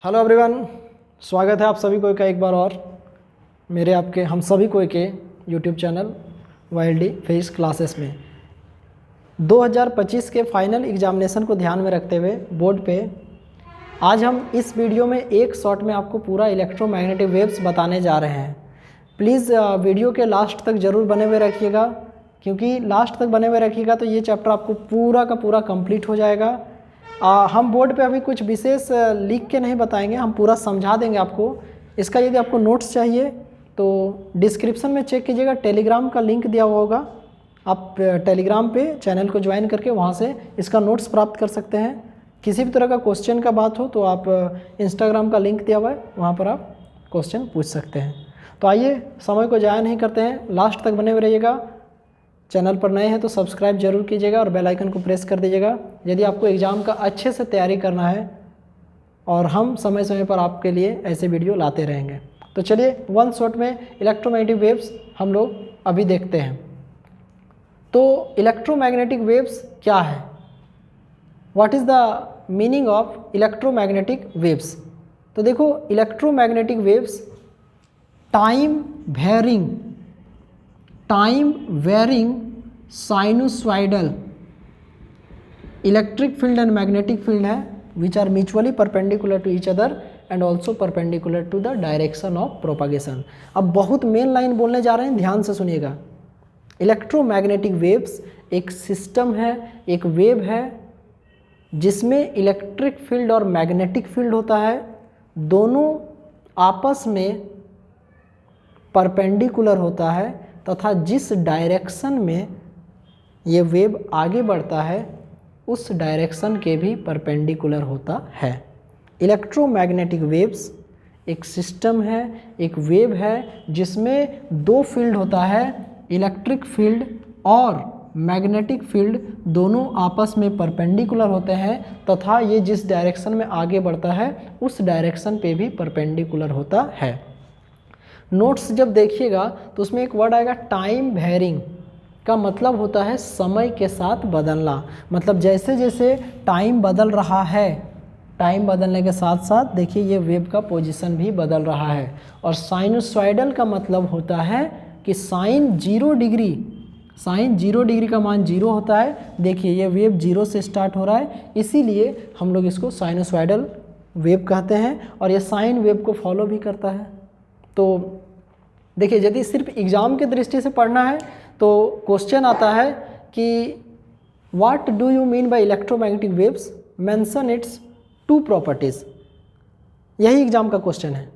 Hello everyone, स्वागत है आप सभी को का एक बार और मेरे आपके हम सभी को के यूट्यूब चैनल वाइल्डी फेस क्लासेस में 2025 के फाइनल एग्जामिनेशन को ध्यान में रखते हुए बोर्ड पे आज हम इस वीडियो में एक शॉट में आपको पूरा इलेक्ट्रोमैग्नेटिक वेव्स बताने जा रहे हैं। प्लीज़ वीडियो के लास्ट तक ज़रूर बने हुए रखिएगा, क्योंकि लास्ट तक बने हुए रखिएगा तो ये चैप्टर आपको पूरा का पूरा कंप्लीट हो जाएगा। हम बोर्ड पे अभी कुछ विशेष लिख के नहीं बताएंगे, हम पूरा समझा देंगे आपको। इसका यदि आपको नोट्स चाहिए तो डिस्क्रिप्शन में चेक कीजिएगा, टेलीग्राम का लिंक दिया हुआ होगा। आप टेलीग्राम पे चैनल को ज्वाइन करके वहाँ से इसका नोट्स प्राप्त कर सकते हैं। किसी भी तरह का क्वेश्चन का बात हो तो आप इंस्टाग्राम का लिंक दिया हुआ है, वहाँ पर आप क्वेश्चन पूछ सकते हैं। तो आइए समय को ज़ाया नहीं करते हैं, लास्ट तक बने हुए रहिएगा। चैनल पर नए हैं तो सब्सक्राइब जरूर कीजिएगा और बेल आइकन को प्रेस कर दीजिएगा यदि आपको एग्ज़ाम का अच्छे से तैयारी करना है, और हम समय समय पर आपके लिए ऐसे वीडियो लाते रहेंगे। तो चलिए वन शॉट में इलेक्ट्रोमैग्नेटिक वेव्स हम लोग अभी देखते हैं। तो इलेक्ट्रोमैग्नेटिक वेव्स क्या है, what is the meaning of electromagnetic waves. तो देखो, electromagnetic waves time varying sinusoidal electric field and magnetic field है which are mutually perpendicular to each other and also perpendicular to the direction of propagation. अब बहुत main line बोलने जा रहे हैं, ध्यान से सुनिएगा। इलेक्ट्रोमैग्नेटिक वेव्स एक सिस्टम है, एक वेव है जिसमें इलेक्ट्रिक फील्ड और मैग्नेटिक फील्ड होता है, दोनों आपस में परपेंडिकुलर होता है तथा जिस डायरेक्शन में ये वेव आगे बढ़ता है उस डायरेक्शन के भी परपेंडिकुलर होता है। इलेक्ट्रोमैग्नेटिक वेव्स एक सिस्टम है, एक वेव है जिसमें दो फील्ड होता है, इलेक्ट्रिक फील्ड और मैग्नेटिक फील्ड, दोनों आपस में परपेंडिकुलर होते हैं तथा ये जिस डायरेक्शन में आगे बढ़ता है उस डायरेक्शन पे भी परपेंडिकुलर होता है। नोट्स जब देखिएगा तो उसमें एक वर्ड आएगा टाइम वेरिंग, का मतलब होता है समय के साथ बदलना। मतलब जैसे जैसे टाइम बदल रहा है, टाइम बदलने के साथ साथ देखिए ये वेव का पोजीशन भी बदल रहा है। और साइनोसॉइडल का मतलब होता है कि साइन 0 डिग्री का मान 0 होता है। देखिए ये वेव 0 से स्टार्ट हो रहा है, इसीलिए हम लोग इसको साइनोसॉइडल वेव कहते हैं और ये साइन वेव को फॉलो भी करता है। तो देखिए, यदि सिर्फ एग्ज़ाम की दृष्टि से पढ़ना है तो क्वेश्चन आता है कि what do you mean by electromagnetic waves, mention it's 2 properties. यही एग्ज़ाम का क्वेश्चन है।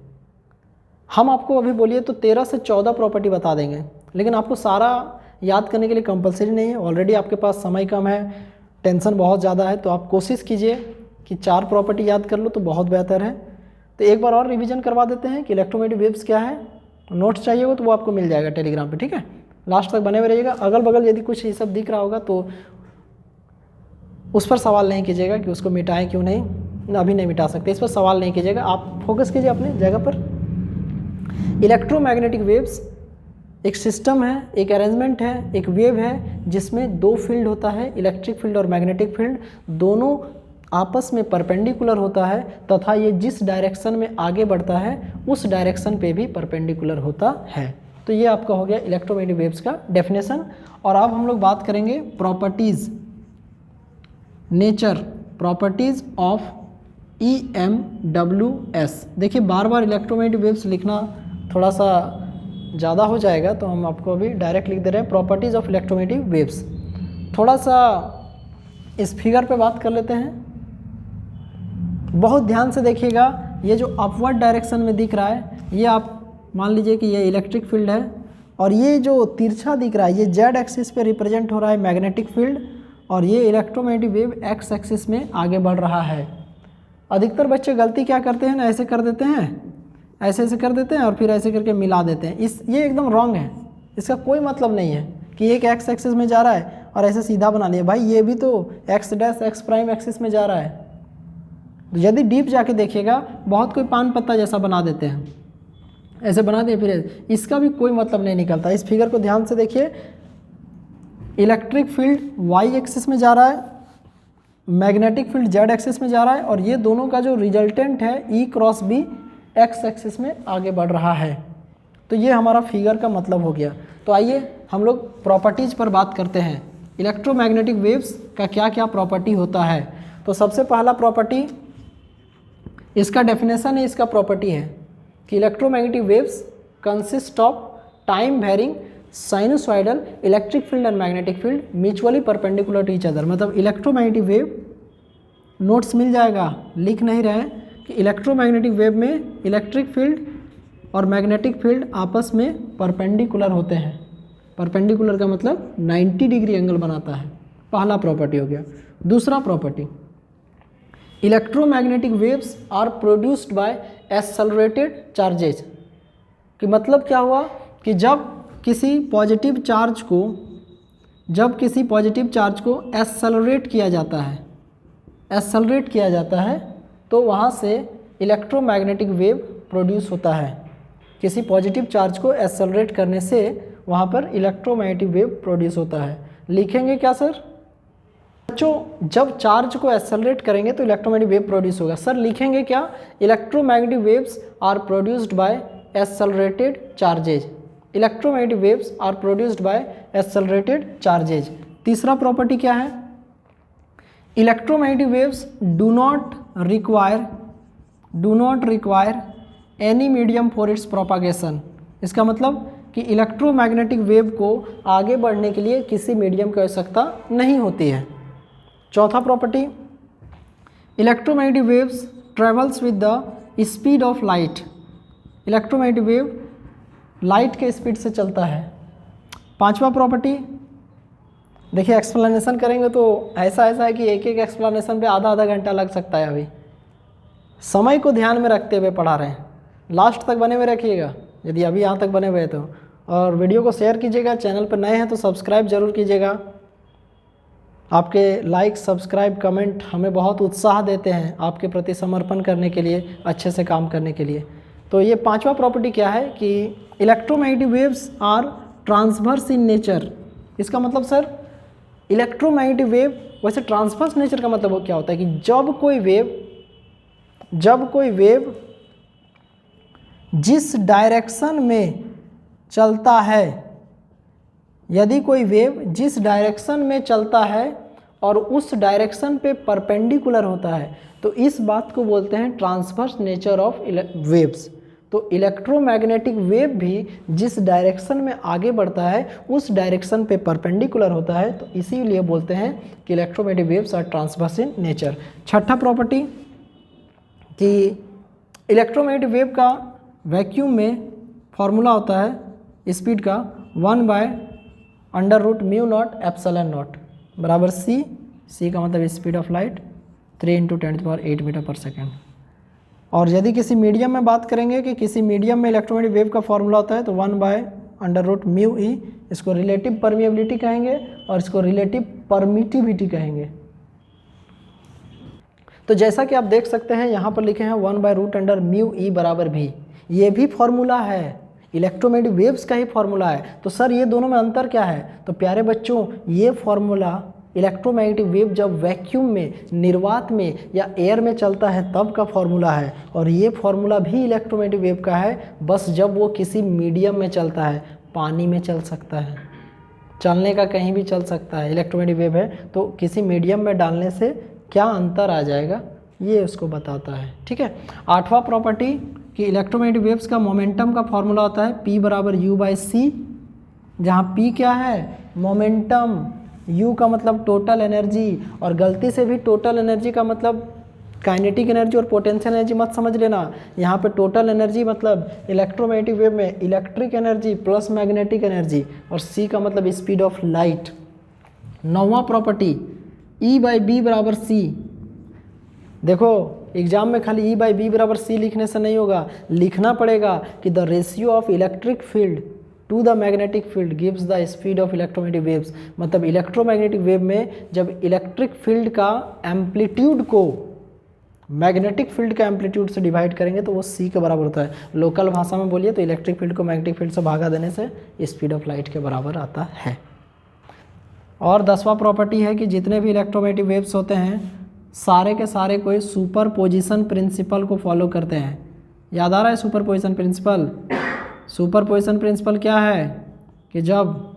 हम आपको अभी बोलिए तो 13 से 14 प्रॉपर्टी बता देंगे, लेकिन आपको सारा याद करने के लिए कंपलसरी नहीं है। ऑलरेडी आपके पास समय कम है, टेंशन बहुत ज़्यादा है, तो आप कोशिश कीजिए कि 4 प्रॉपर्टी याद कर लो तो बहुत बेहतर है। तो एक बार और रिवीजन करवा देते हैं कि इलेक्ट्रोमैग्नेटिक वेव्स क्या है। नोट्स चाहिए हो तो वो आपको मिल जाएगा टेलीग्राम पे, ठीक है। लास्ट तक बने हुए रहिएगा। अगल बगल यदि कुछ ये सब दिख रहा होगा तो उस पर सवाल नहीं कीजिएगा कि उसको मिटाएं क्यों नहीं, अभी नहीं मिटा सकते, इस पर सवाल नहीं कीजिएगा, आप फोकस कीजिए अपने जगह पर। इलेक्ट्रोमैग्नेटिक वेव्स एक सिस्टम है, एक अरेंजमेंट है, एक वेव है जिसमें 2 फील्ड होता है, इलेक्ट्रिक फील्ड और मैग्नेटिक फील्ड, दोनों आपस में परपेंडिकुलर होता है तथा ये जिस डायरेक्शन में आगे बढ़ता है उस डायरेक्शन पे भी परपेंडिकुलर होता है। तो ये आपका हो गया इलेक्ट्रोमैग्नेटिक वेव्स का डेफिनेशन। और अब हम लोग बात करेंगे properties, nature, properties of EMWS। देखिए बार बार इलेक्ट्रोमैग्नेटिक वेव्स लिखना थोड़ा सा ज़्यादा हो जाएगा, तो हम आपको अभी डायरेक्ट लिख दे रहे हैं प्रॉपर्टीज़ ऑफ इलेक्ट्रोमैग्नेटिक वेव्स। थोड़ा सा इस फिगर पे बात कर लेते हैं, बहुत ध्यान से देखिएगा। ये जो अपवर्ड डायरेक्शन में दिख रहा है ये आप मान लीजिए कि ये इलेक्ट्रिक फील्ड है, और ये जो तिरछा दिख रहा है ये जेड एक्सिस पे रिप्रेजेंट हो रहा है मैग्नेटिक फील्ड, और ये इलेक्ट्रोमैग्नेटिक वेव एक्स एक्सिस में आगे बढ़ रहा है। अधिकतर बच्चे गलती क्या करते हैं ना, ऐसे कर देते हैं, ऐसे ऐसे कर देते हैं और फिर ऐसे करके मिला देते हैं। ये एकदम रॉन्ग है, इसका कोई मतलब नहीं है कि एक एक्स एक्सिस में जा रहा है और ऐसे सीधा बना लिया। भाई ये भी तो x dash ex prime axis में जा रहा है। यदि डीप जाके देखिएगा बहुत कोई पान पत्ता जैसा बना देते हैं, ऐसे बना दिए फिर इसका भी कोई मतलब नहीं निकलता। इस फिगर को ध्यान से देखिए, इलेक्ट्रिक फील्ड वाई एक्सिस में जा रहा है मैग्नेटिक फील्ड जेड एक्सिस में जा रहा है और ये दोनों का जो रिजल्टेंट है ई क्रॉस बी एक्स एक्सिस में आगे बढ़ रहा है। तो ये हमारा फिगर का मतलब हो गया। तो आइए हम लोग प्रॉपर्टीज़ पर बात करते हैं। इलेक्ट्रोमैग्नेटिक वेव्स का क्या क्या प्रॉपर्टी होता है। तो सबसे पहला प्रॉपर्टी, इसका डेफिनेशन है, इसका प्रॉपर्टी है कि electromagnetic waves consist of time varying sinusoidal electric field and magnetic field mutually perpendicular to each other. मतलब इलेक्ट्रोमैग्नेटिक वेव, नोट्स मिल जाएगा, लिख नहीं रहे कि इलेक्ट्रोमैग्नेटिक वेव में इलेक्ट्रिक फील्ड और मैग्नेटिक फील्ड आपस में परपेंडिकुलर होते हैं। परपेंडिकुलर का मतलब 90 डिग्री एंगल बनाता है। पहला प्रॉपर्टी हो गया। दूसरा property, electromagnetic waves are produced by accelerated charges. कि मतलब क्या हुआ कि जब किसी पॉजिटिव चार्ज को एक्सेलरेट किया जाता है तो वहाँ से इलेक्ट्रोमैग्नेटिक वेव प्रोड्यूस होता है। किसी पॉजिटिव चार्ज को एक्सेलरेट करने से वहाँ पर इलेक्ट्रोमैग्नेटिक वेव प्रोड्यूस होता है। लिखेंगे क्या सर? बच्चों, जब चार्ज को एक्सेलरेट करेंगे तो इलेक्ट्रोमैग्नेटिक वेव प्रोड्यूस होगा। सर लिखेंगे क्या? Electromagnetic waves are produced by accelerated charges. Electromagnetic waves are produced by accelerated charges. तीसरा प्रॉपर्टी क्या है? Electromagnetic waves do not require any medium for its propagation. इसका मतलब कि इलेक्ट्रोमैग्नेटिक वेव को आगे बढ़ने के लिए किसी मीडियम की आवश्यकता नहीं होती है। चौथा property, electromagnetic waves travels with the speed of light. Electromagnetic wave light के स्पीड से चलता है। पांचवा प्रॉपर्टी, देखिए एक्सप्लेनेशन करेंगे तो ऐसा है कि एक एक एक्सप्लेनेशन पे आधा घंटा लग सकता है। अभी समय को ध्यान में रखते हुए पढ़ा रहे हैं। लास्ट तक बने हुए रखिएगा यदि अभी यहाँ तक बने हुए हैं तो, और वीडियो को शेयर कीजिएगा। चैनल पर नए हैं तो सब्सक्राइब जरूर कीजिएगा। आपके लाइक, सब्सक्राइब, कमेंट हमें बहुत उत्साह देते हैं आपके प्रति समर्पण करने के लिए, अच्छे से काम करने के लिए। तो ये पांचवा प्रॉपर्टी क्या है कि electromagnetic waves are transverse in nature. इसका मतलब सर इलेक्ट्रोमैग्नेटिक वेव, वैसे ट्रांसवर्स नेचर का मतलब क्या होता है कि जब कोई वेव जिस डायरेक्शन में चलता है, यदि कोई वेव जिस डायरेक्शन में चलता है और उस डायरेक्शन पे परपेंडिकुलर होता है तो इस बात को बोलते हैं ट्रांसवर्स नेचर ऑफ वेव्स। तो इलेक्ट्रोमैग्नेटिक वेव भी जिस डायरेक्शन में आगे बढ़ता है उस डायरेक्शन पे परपेंडिकुलर होता है, तो इसीलिए बोलते हैं कि electromagnetic waves are transverse in nature. छठा प्रॉपर्टी कि इलेक्ट्रोमैग्नेटिक वेव का वैक्यूम में फॉर्मूला होता है स्पीड का 1/√μ0ε0 बराबर c का मतलब स्पीड ऑफ लाइट 3 × 10⁸ मीटर पर सेकेंड। और यदि किसी मीडियम में बात करेंगे कि किसी मीडियम में इलेक्ट्रोमैग्नेटिक वेव का फॉर्मूला होता है तो 1/√μe, इसको रिलेटिव परमिएबिलिटी कहेंगे और इसको रिलेटिव परमिटिविटी कहेंगे। तो जैसा कि आप देख सकते हैं यहाँ पर लिखे हैं 1/√μe बराबर भी, ये भी फॉर्मूला है, इलेक्ट्रोमैग्नेटिक वेव्स का ही फॉर्मूला है। तो सर ये दोनों में अंतर क्या है? तो प्यारे बच्चों, ये फॉर्मूला इलेक्ट्रोमैग्नेटिक वेव जब वैक्यूम में, निर्वात में या एयर में चलता है तब का फॉर्मूला है, और ये फॉर्मूला भी इलेक्ट्रोमैग्नेटिक वेव का है, बस जब वो किसी मीडियम में चलता है। पानी में चल सकता है, चलने का कहीं भी चल सकता है, इलेक्ट्रोमैग्नेटिक वेव है, तो किसी मीडियम में डालने से क्या अंतर आ जाएगा ये उसको बताता है। ठीक है। आठवां प्रॉपर्टी कि इलेक्ट्रोमैग्नेटिक वेव्स का मोमेंटम का फॉर्मूला होता है P = U/c, जहाँ P क्या है? मोमेंटम, U का मतलब टोटल एनर्जी, और गलती से भी टोटल एनर्जी का मतलब काइनेटिक एनर्जी और पोटेंशियल एनर्जी मत समझ लेना। यहाँ पे टोटल एनर्जी मतलब इलेक्ट्रोमैग्नेटिक वेव में electric energy plus magnetic energy, और C का मतलब स्पीड ऑफ लाइट। नौवां प्रॉपर्टी E/B = C। देखो एग्जाम में खाली E/B = C लिखने से नहीं होगा, लिखना पड़ेगा कि the ratio of electric field to the magnetic field gives the speed of electromagnetic waves. मतलब इलेक्ट्रोमैग्नेटिक वेव में जब इलेक्ट्रिक फील्ड का एम्पलीट्यूड को मैग्नेटिक फील्ड का एम्पलीट्यूड से डिवाइड करेंगे तो वो C के बराबर होता है। लोकल भाषा में बोलिए तो इलेक्ट्रिक फील्ड को मैग्नेटिक फील्ड से भागा देने से स्पीड ऑफ लाइट के बराबर आता है। और 10वां प्रॉपर्टी है कि जितने भी इलेक्ट्रोमैग्नेटिक वेव्स होते हैं सारे के सारे कोई सुपरपोजिशन प्रिंसिपल को फॉलो करते हैं। याद आ रहा है सुपरपोजिशन प्रिंसिपल? सुपरपोजिशन प्रिंसिपल क्या है कि जब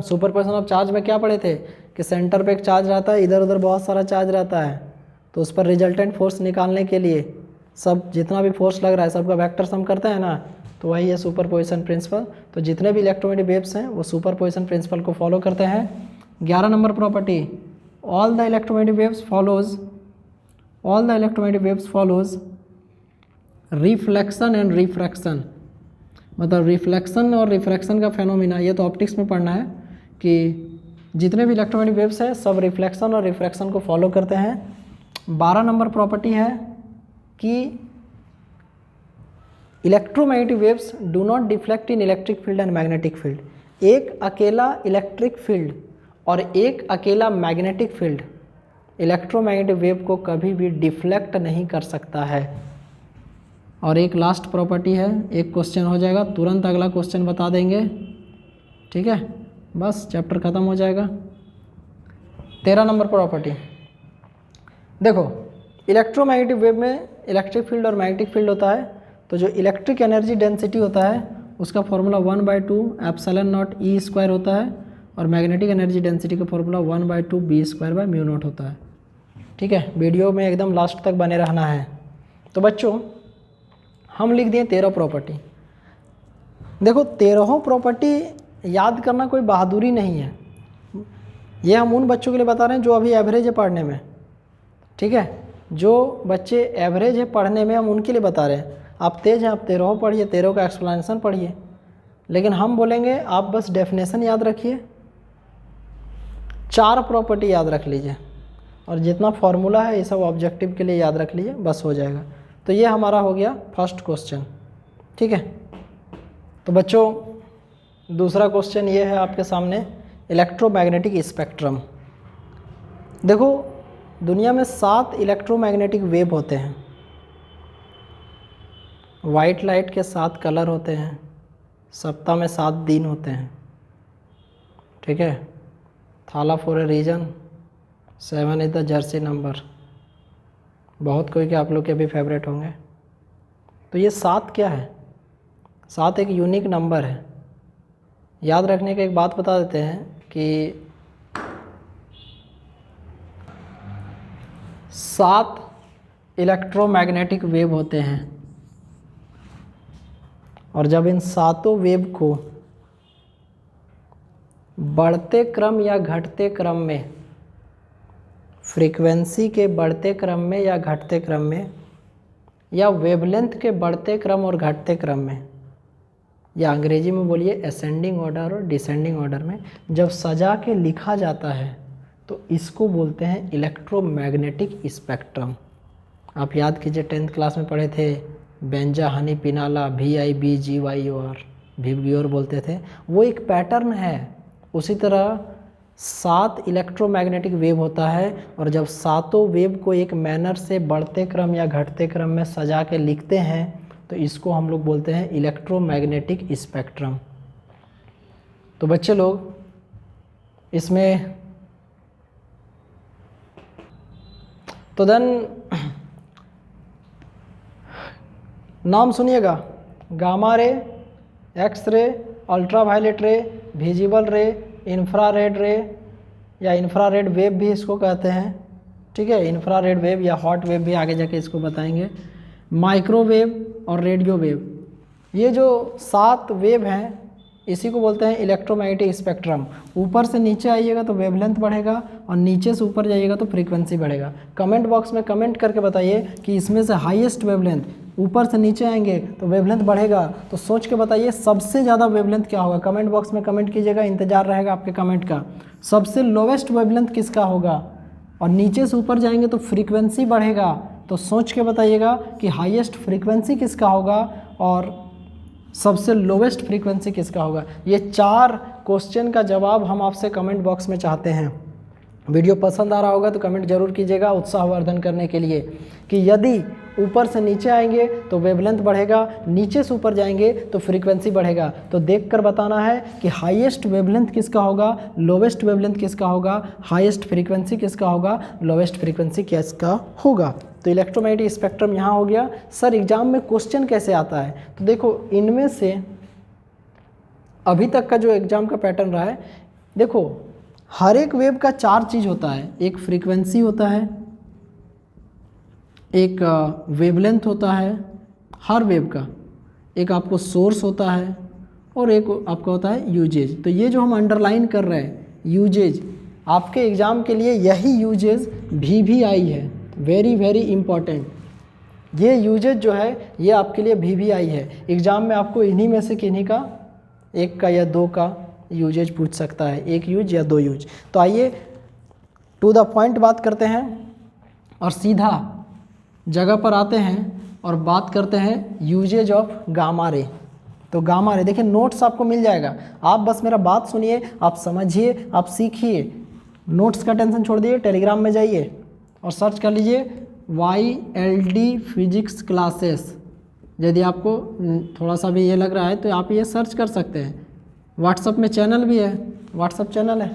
सुपरपोजिशन ऑफ चार्ज में क्या पढ़े थे कि सेंटर पे एक चार्ज रहता है, इधर उधर बहुत सारा चार्ज रहता है, तो उस पर रिजल्टेंट फोर्स निकालने के लिए सब जितना भी फोर्स लग रहा है सबका वेक्टर सम करते हैं ना, तो वही है सुपरपोजिशन प्रिंसिपल। तो जितने भी इलेक्ट्रोमैग्नेटिक वेव्स हैं वो सुपरपोजिशन प्रिंसिपल को फॉलो करते हैं। 11 number property, all the electromagnetic waves follows reflection and refraction. मतलब रिफ्लेक्शन और रिफ्रैक्शन का फेनोमिना, ये तो ऑप्टिक्स में पढ़ना है कि जितने भी इलेक्ट्रोमैग्नेटिक वेव्स हैं सब रिफ्लेक्शन और रिफ्रैक्शन को फॉलो करते हैं। 12 नंबर प्रॉपर्टी है कि electromagnetic waves do not deflect in electric field and magnetic field. एक अकेला इलेक्ट्रिक फील्ड और एक अकेला मैग्नेटिक फील्ड इलेक्ट्रोमैग्नेटिक वेव को कभी भी डिफ्लेक्ट नहीं कर सकता है। और एक लास्ट प्रॉपर्टी है, एक क्वेश्चन हो जाएगा, तुरंत अगला क्वेश्चन बता देंगे, ठीक है, बस चैप्टर ख़त्म हो जाएगा। 13 नंबर प्रॉपर्टी, देखो इलेक्ट्रोमैग्नेटिक वेव में इलेक्ट्रिक फील्ड और मैग्नेटिक फील्ड होता है, तो जो इलेक्ट्रिक एनर्जी डेंसिटी होता है उसका formula 1/2 epsilon naught E square होता है, और मैग्नेटिक एनर्जी डेंसिटी का formula 1/2 B square by mu naught होता है। ठीक है, वीडियो में एकदम लास्ट तक बने रहना है। तो बच्चों हम लिख दिए 13 प्रॉपर्टी। देखो 13 प्रॉपर्टी याद करना कोई बहादुरी नहीं है, ये हम उन बच्चों के लिए बता रहे हैं जो अभी एवरेज है पढ़ने में, ठीक है, जो बच्चे एवरेज है पढ़ने में हम उनके लिए बता रहे हैं। आप तेज़ हैं, आप 13 पढ़िए, 13 का एक्सप्लेनेशन पढ़िए, लेकिन हम बोलेंगे आप बस डेफिनेशन याद रखिए, 4 प्रॉपर्टी याद रख लीजिए, और जितना फॉर्मूला है ये सब ऑब्जेक्टिव के लिए याद रख लीजिए, बस हो जाएगा। तो ये हमारा हो गया फर्स्ट क्वेश्चन, ठीक है। तो बच्चों दूसरा क्वेश्चन ये है आपके सामने, इलेक्ट्रोमैग्नेटिक स्पेक्ट्रम। देखो दुनिया में 7 इलेक्ट्रोमैग्नेटिक वेव होते हैं। वाइट लाइट के 7 कलर होते हैं, सप्ताह में 7 दिन होते हैं, ठीक है। Thala for a reason, 7 is the jersey number, बहुत कोई के आप लोग के भी फेवरेट होंगे। तो ये 7 क्या है? 7 एक यूनिक नंबर है। याद रखने की एक बात बता देते हैं कि 7 इलेक्ट्रोमैग्नेटिक वेव होते हैं, और जब इन 7 वेव को बढ़ते क्रम या घटते क्रम में, फ्रीक्वेंसी के बढ़ते क्रम में या घटते क्रम में, या वेवलेंथ के बढ़ते क्रम और घटते क्रम में, या अंग्रेजी में बोलिए असेंडिंग ऑर्डर और डिसेंडिंग ऑर्डर में जब सजा के लिखा जाता है तो इसको बोलते हैं इलेक्ट्रोमैग्नेटिक स्पेक्ट्रम। आप याद कीजिए 10th क्लास में पढ़े थे, बेंजा हनी पिनाला VIBGYOR, भिवगियोर बोलते थे, वो एक पैटर्न है। उसी तरह 7 इलेक्ट्रोमैग्नेटिक वेव होता है, और जब 7 वेव को एक मैनर से बढ़ते क्रम या घटते क्रम में सजा के लिखते हैं तो इसको हम लोग बोलते हैं इलेक्ट्रोमैग्नेटिक स्पेक्ट्रम। तो बच्चे लोग इसमें तो देन नाम सुनिएगा, gamma ray, X ray, ultraviolet रे, विजिबल रे, इंफ्रारेड रे या इंफ्रारेड वेव भी इसको कहते हैं, ठीक है। इंफ्रारेड वेव या हॉट वेव भी आगे जाके इसको बताएंगे। माइक्रोवेव और रेडियो वेव, ये जो 7 वेव हैं इसी को बोलते हैं इलेक्ट्रोमैग्नेटिक स्पेक्ट्रम। ऊपर से नीचे आइएगा तो वेवलेंथ बढ़ेगा, और नीचे से ऊपर जाइएगा तो फ्रीक्वेंसी बढ़ेगा। कमेंट बॉक्स में कमेंट करके बताइए कि इसमें से हाईएस्ट वेवलेंथ, ऊपर से नीचे आएंगे तो वेवलेंथ बढ़ेगा, तो सोच के बताइए सबसे ज़्यादा वेवलेंथ क्या होगा। कमेंट बॉक्स में कमेंट कीजिएगा, इंतजार रहेगा आपके कमेंट का। सबसे लोवेस्ट वेवलेंथ किसका होगा, और नीचे से ऊपर जाएंगे तो फ्रीक्वेंसी बढ़ेगा, तो सोच के बताइएगा कि हाईएस्ट फ्रीक्वेंसी किसका होगा और सबसे लोवेस्ट फ्रीक्वेंसी किसका होगा। ये 4 क्वेश्चन का जवाब हम आपसे कमेंट बॉक्स में चाहते हैं। वीडियो पसंद आ रहा होगा तो कमेंट जरूर कीजिएगा उत्साहवर्धन करने के लिए कि यदि ऊपर से नीचे आएंगे तो वेवलेंथ बढ़ेगा, नीचे से ऊपर जाएंगे तो फ्रीक्वेंसी बढ़ेगा। तो देखकर बताना है कि हाईएस्ट वेवलेंथ किसका होगा, लोवेस्ट वेवलेंथ किसका होगा, हाईएस्ट फ्रीक्वेंसी किसका होगा, लोवेस्ट फ्रीक्वेंसी किसका होगा। तो इलेक्ट्रोमैग्नेटिक स्पेक्ट्रम यहाँ हो गया। सर एग्जाम में क्वेश्चन कैसे आता है, तो देखो इनमें से अभी तक का जो एग्जाम का पैटर्न रहा है, देखो हर एक वेव का 4 चीज़ होता है। एक फ्रीक्वेंसी होता है, एक वेवलेंथ होता है हर वेव का, एक आपको सोर्स होता है और एक आपका होता है यूजेज। तो ये जो हम अंडरलाइन कर रहे हैं यूजेज, आपके एग्ज़ाम के लिए यही यूजेज VVI है, वेरी वेरी इंपॉर्टेंट। ये यूजेज जो है ये आपके लिए VVI है। एग्ज़ाम में आपको इन्हीं में से किन्हीं का, एक का या दो का यूजेज पूछ सकता है, एक यूज या 2 यूज। तो आइए टू द पॉइंट बात करते हैं और सीधा जगह पर आते हैं और बात करते हैं यूजेज ऑफ गामा रे। तो गामा रे देखिए नोट्स आपको मिल जाएगा, आप बस मेरा बात सुनिए, आप समझिए, आप सीखिए। नोट्स का टेंशन छोड़ दिए, टेलीग्राम में जाइए और सर्च कर लीजिए YLD फिजिक्स क्लासेस। यदि आपको थोड़ा सा भी ये लग रहा है तो आप ये सर्च कर सकते हैं। व्हाट्सअप में चैनल भी है, व्हाट्सअप चैनल है,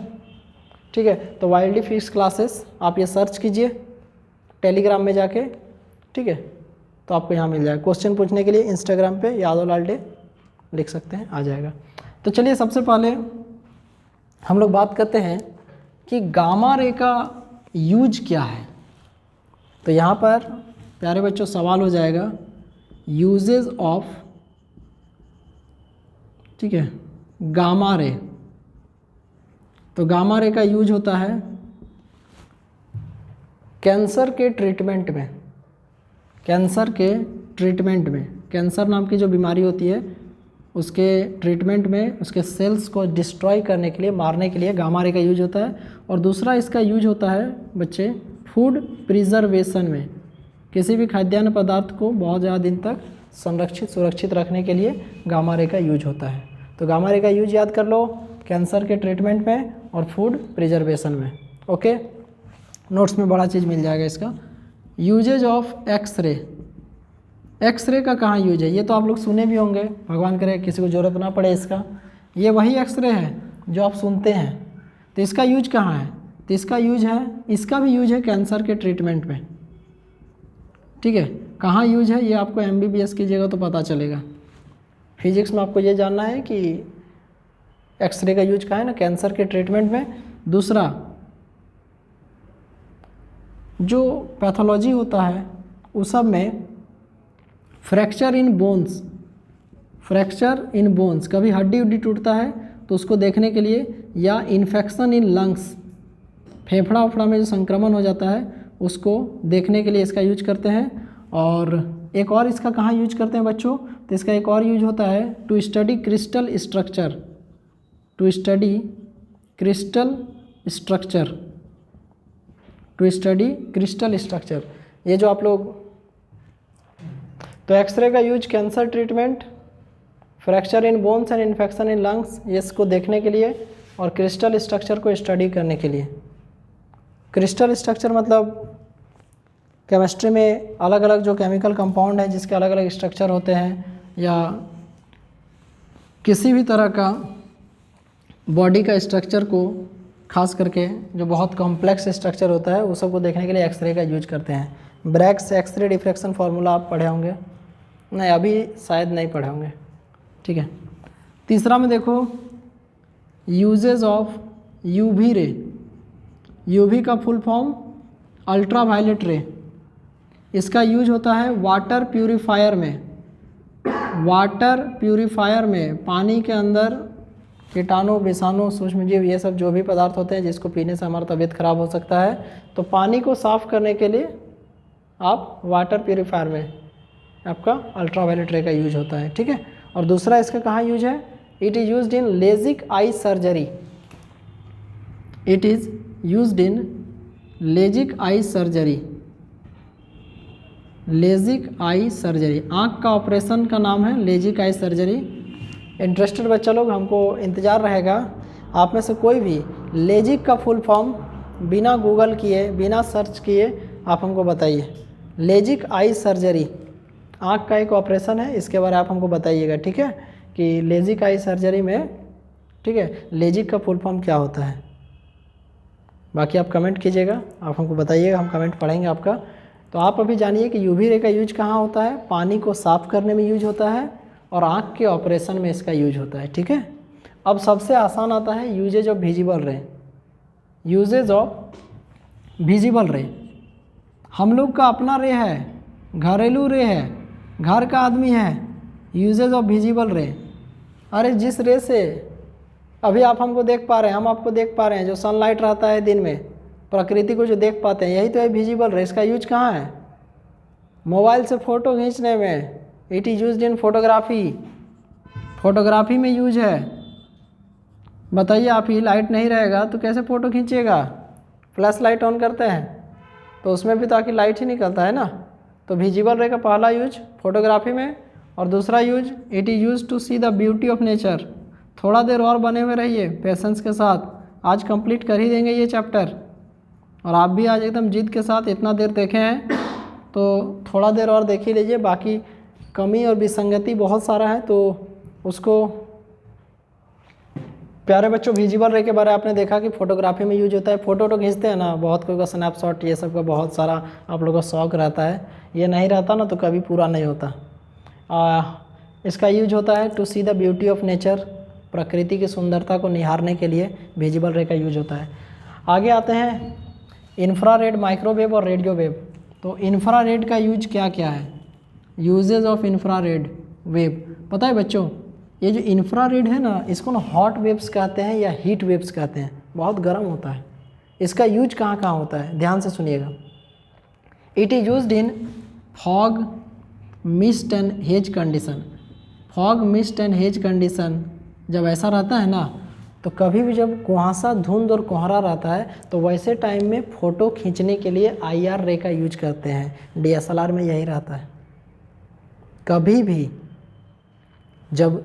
ठीक है। तो YLD फिजिक्स क्लासेस आप ये सर्च कीजिए टेलीग्राम में जाके, ठीक है। तो आपको यहाँ मिल जाएगा। क्वेश्चन पूछने के लिए इंस्टाग्राम पे यादव लाल डे लिख सकते हैं, आ जाएगा। तो चलिए सबसे पहले हम लोग बात करते हैं कि गामा रे का यूज क्या है। तो यहाँ पर प्यारे बच्चों सवाल हो जाएगा यूजेज ऑफ, ठीक है, गामा रे। तो गामा रे का यूज होता है कैंसर के ट्रीटमेंट में, कैंसर के ट्रीटमेंट में, कैंसर नाम की जो बीमारी होती है उसके ट्रीटमेंट में, उसके सेल्स को डिस्ट्रॉय करने के लिए, मारने के लिए गामा रे का यूज होता है। और दूसरा इसका यूज होता है बच्चे फूड प्रिजर्वेशन में, किसी भी खाद्यान्न पदार्थ को बहुत ज़्यादा दिन तक संरक्षित सुरक्षित रखने के लिए गामा रे का यूज होता है। तो गामा रे का यूज याद कर लो, कैंसर के ट्रीटमेंट में और फूड प्रिजर्वेशन में। ओके, नोट्स में बड़ा चीज़ मिल जाएगा इसका। यूजेज ऑफ एक्सरे, एक्सरे का कहाँ यूज है, ये तो आप लोग सुने भी होंगे, भगवान करे किसी को ज़रूरत ना पड़े इसका। ये वही एक्सरे है जो आप सुनते हैं। तो इसका यूज कहाँ है, तो इसका यूज है, इसका भी यूज है कैंसर के ट्रीटमेंट में, ठीक है। कहाँ यूज है ये आपको MBBS कीजिएगा तो पता चलेगा। फिजिक्स में आपको ये जानना है कि एक्सरे का यूज कहाँ है ना, कैंसर के ट्रीटमेंट में। दूसरा जो पैथोलॉजी होता है उस सब में fracture in bones, fracture in bones, कभी हड्डी उड्डी टूटता है तो उसको देखने के लिए, या इन्फेक्शन इन लंग्स, फेफड़ा उफड़ा में जो संक्रमण हो जाता है उसको देखने के लिए इसका यूज करते हैं। और एक और इसका कहाँ यूज करते हैं बच्चों, तो इसका एक और यूज होता है to study crystal structure, to study crystal structure, to study crystal structure. ये जो आप लोग, तो एक्सरे का use cancer treatment, fracture in bones and infection in lungs, ये इसको देखने के लिए, और क्रिस्टल स्ट्रक्चर को स्टडी करने के लिए। क्रिस्टल स्ट्रक्चर मतलब केमिस्ट्री में अलग अलग जो केमिकल कंपाउंड है जिसके अलग अलग स्ट्रक्चर होते हैं, या किसी भी तरह का बॉडी का स्ट्रक्चर को, खास करके जो बहुत कॉम्प्लेक्स स्ट्रक्चर होता है उस सब को देखने के लिए एक्सरे का यूज करते हैं। ब्रैग्स एक्सरे डिफ्रैक्शन फार्मूला आप पढ़े होंगे, नहीं अभी शायद नहीं पढ़े होंगे, ठीक है। तीसरा में देखो uses of UV ray, UV का full form ultraviolet ray. इसका यूज होता है वाटर प्यूरीफायर में, वाटर प्यूरीफायर में पानी के अंदर कीटाणु विषाणु सूक्ष्मजीव ये सब जो भी पदार्थ होते हैं जिसको पीने से हमारा तबीयत खराब हो सकता है, तो पानी को साफ़ करने के लिए आप वाटर प्यूरीफायर में आपका अल्ट्रा वायलेट रे का यूज होता है, ठीक है। और दूसरा इसका कहाँ यूज है, it is used in Lasik eye surgery, it is used in Lasik eye surgery, Lasik eye surgery, आँख का ऑपरेशन का नाम है लेजिक आई सर्जरी। इंटरेस्टेड बच्चा लोग हमको इंतज़ार रहेगा, आप में से कोई भी लेजिक का फुल फॉर्म बिना गूगल किए बिना सर्च किए आप हमको बताइए, लेजिक आई सर्जरी, आँख का एक ऑपरेशन है, इसके बारे में आप हमको बताइएगा, ठीक है, कि लेजिक आई सर्जरी में, ठीक है, लेजिक का फुल फॉर्म क्या होता है। बाकी आप कमेंट कीजिएगा, आप हमको बताइएगा, हम कमेंट पढ़ेंगे आपका। तो आप अभी जानिए कि यूवी रे का यूज कहाँ होता है, पानी को साफ़ करने में यूज होता है और आँख के ऑपरेशन में इसका यूज होता है, ठीक है। अब सबसे आसान आता है यूजेज ऑफ विजिबल रे। यूजेज ऑफ विजिबल रे, हम लोग का अपना रे है, घरेलू रे है, घर का आदमी है। यूजेज ऑफ विजिबल रे, अरे जिस रे से अभी आप हमको देख पा रहे हैं, हम आपको देख पा रहे हैं, जो सनलाइट रहता है दिन में, प्रकृति को जो देख पाते हैं, यही तो है विजिबल रे। इसका यूज कहाँ है, मोबाइल से फ़ोटो खींचने में, it is used in photography, photography में यूज है। बताइए आप ही, लाइट नहीं रहेगा तो कैसे फ़ोटो खींचिएगा, फ्लैश लाइट ऑन करते हैं तो उसमें भी तो आखिर लाइट ही निकलता है ना। तो विजिबल रे का पहला यूज फोटोग्राफी में, और दूसरा use it is use to see the beauty of nature. थोड़ा देर और बने हुए रहिए पेशेंस के साथ, आज कंप्लीट कर ही देंगे ये चैप्टर। और आप भी आज एकदम जिद के साथ इतना देर देखे हैं तो थोड़ा देर और देख ही लीजिए। बाकी कमी और विसंगति बहुत सारा है तो उसको, प्यारे बच्चों विजिबल रे के बारे में आपने देखा कि फोटोग्राफी में यूज होता है। फ़ोटो खींचते हैं ना, बहुत कोई का स्नैपशॉट ये सब का बहुत सारा आप लोगों का शौक़ रहता है, ये नहीं रहता ना तो कभी पूरा नहीं होता। इसका यूज होता है to see the beauty of nature, प्रकृति की सुंदरता को निहारने के लिए विजिबल रे का यूज होता है। आगे आते हैं इंफ्रारेड, माइक्रोवेव और रेडियो वेव। तो इंफ्रारेड का यूज क्या क्या है, यूजेज ऑफ इंफ्रारेड वेव। पता है बच्चों, ये जो इंफ्रारेड है ना, इसको ना हॉट वेव्स कहते हैं या हीट वेव्स कहते हैं, बहुत गर्म होता है। इसका यूज कहाँ कहाँ होता है, ध्यान से सुनिएगा। It is used in fog, mist and hedge condition. Fog, mist and hedge condition जब ऐसा रहता है ना, तो कभी भी जब कुहासा, धुंध और कोहरा रहता है तो वैसे टाइम में फ़ोटो खींचने के लिए IR रे का यूज करते हैं। DSLR में यही रहता है। कभी भी जब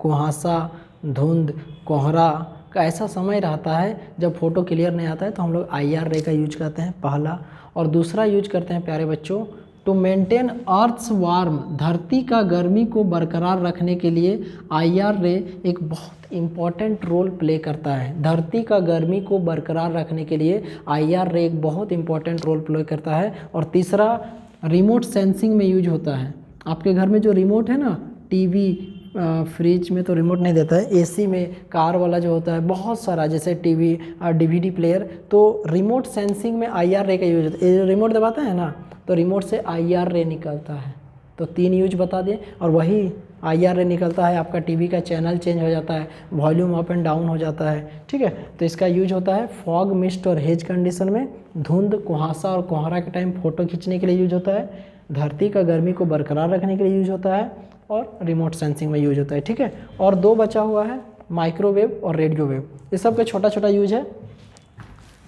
कुहासा, धुंध, कोहरा का ऐसा समय रहता है जब फ़ोटो क्लियर नहीं आता है तो हम लोग IR रे का यूज करते हैं, पहला। और दूसरा यूज करते हैं प्यारे बच्चों, टू मेंटेन अर्थ्स वार्म, धरती का गर्मी को बरकरार रखने के लिए IR रे एक बहुत इम्पॉर्टेंट रोल प्ले करता है। धरती का गर्मी को बरकरार रखने के लिए IR रे एक बहुत इम्पॉर्टेंट रोल प्ले करता है। और तीसरा, रिमोट सेंसिंग में यूज होता है। आपके घर में जो रिमोट है ना, टीवी, फ्रिज में तो रिमोट नहीं देता है, AC में, कार वाला जो होता है, बहुत सारा, जैसे टीवी, DVD प्लेयर, तो रिमोट सेंसिंग में IR रे का यूज होता है। ये रिमोट दबाता है ना तो रिमोट से IR रे निकलता है। तो 3 यूज बता दिए। और वही IR रे निकलता है, आपका टीवी का चैनल चेंज हो जाता है, वॉल्यूम अप एंड डाउन हो जाता है, ठीक है। तो इसका यूज होता है फॉग, मिस्ट और हेज कंडीशन में, धुंध, कुहासा और कोहरा के टाइम फ़ोटो खींचने के लिए यूज होता है, धरती का गर्मी को बरकरार रखने के लिए यूज होता है, और रिमोट सेंसिंग में यूज होता है, ठीक है। और 2 बचा हुआ है, माइक्रोवेव और रेडियो वेव। ये सब का छोटा छोटा यूज है,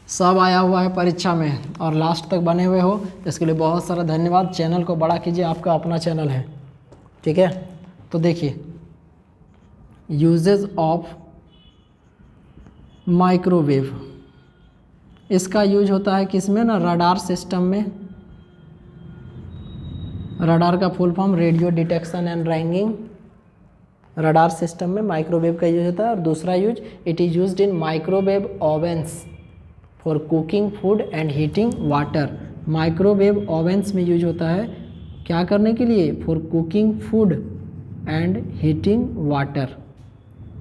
सब आया हुआ है परीक्षा में, और लास्ट तक बने हुए हो इसके लिए बहुत सारा धन्यवाद। चैनल को बड़ा कीजिए, आपका अपना चैनल है, ठीक है। तो देखिए, यूजेस ऑफ माइक्रोवेव, इसका यूज होता है किसमें ना, रडार सिस्टम में। रडार का full form radio detection and ragging. Radar system में माइक्रोवेव का यूज होता है। और दूसरा use, it is used in microwave Owens for cooking food and heating water. Microwave Owens में यूज होता है क्या करने के लिए, for cooking food and heating water,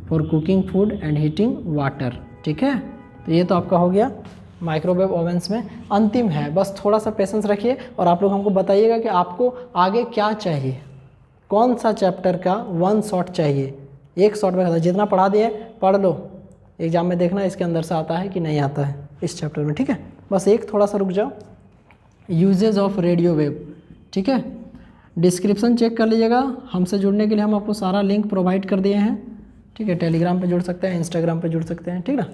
for cooking food and heating water, ठीक है। तो ये तो आपका हो गया माइक्रोवेव ओवेंस में। अंतिम है, बस थोड़ा सा पेशेंस रखिए और आप लोग हमको बताइएगा कि आपको आगे क्या चाहिए, कौन सा चैप्टर का 1 शॉट चाहिए। 1 शॉट में जितना पढ़ा दिए पढ़ लो, एग्जाम में देखना इसके अंदर से आता है कि नहीं आता है इस चैप्टर में, ठीक है। बस एक थोड़ा सा रुक जाओ, यूजेज ऑफ रेडियो वेव, ठीक है। डिस्क्रिप्शन चेक कर लीजिएगा, हमसे जुड़ने के लिए हम आपको सारा लिंक प्रोवाइड कर दिए हैं, ठीक है। टेलीग्राम पे जुड़ सकते हैं, इंस्टाग्राम पे जुड़ सकते हैं, ठीक ना।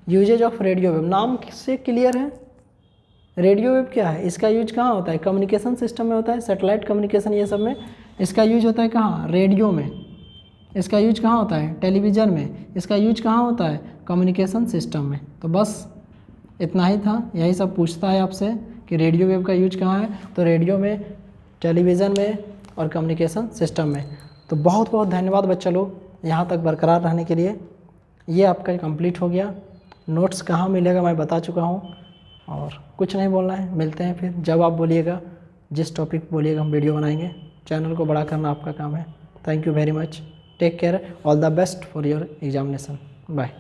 यूजेज ऑफ रेडियो वेव, नाम से क्लियर है। रेडियो वेव क्या है, इसका यूज कहाँ होता है, कम्युनिकेशन सिस्टम में होता है, सैटेलाइट कम्युनिकेशन ये सब में इसका यूज होता है। कहाँ, रेडियो में। इसका यूज कहाँ होता है, टेलीविज़न में। इसका यूज कहाँ होता है, कम्युनिकेशन सिस्टम में। तो बस इतना ही था, यही सब पूछता है आपसे कि रेडियो वेव का यूज कहाँ है, तो रेडियो में, टेलीविज़न में और कम्युनिकेशन सिस्टम में। तो बहुत बहुत धन्यवाद बच्चा लोग यहाँ तक बरकरार रहने के लिए। ये आपका कंप्लीट हो गया। नोट्स कहाँ मिलेगा मैं बता चुका हूँ, और कुछ नहीं बोलना है। मिलते हैं फिर, जब आप बोलिएगा, जिस टॉपिक बोलिएगा हम वीडियो बनाएंगे। चैनल को बड़ा करना आपका काम है। Thank you very much, take care, all the best for your examination, bye.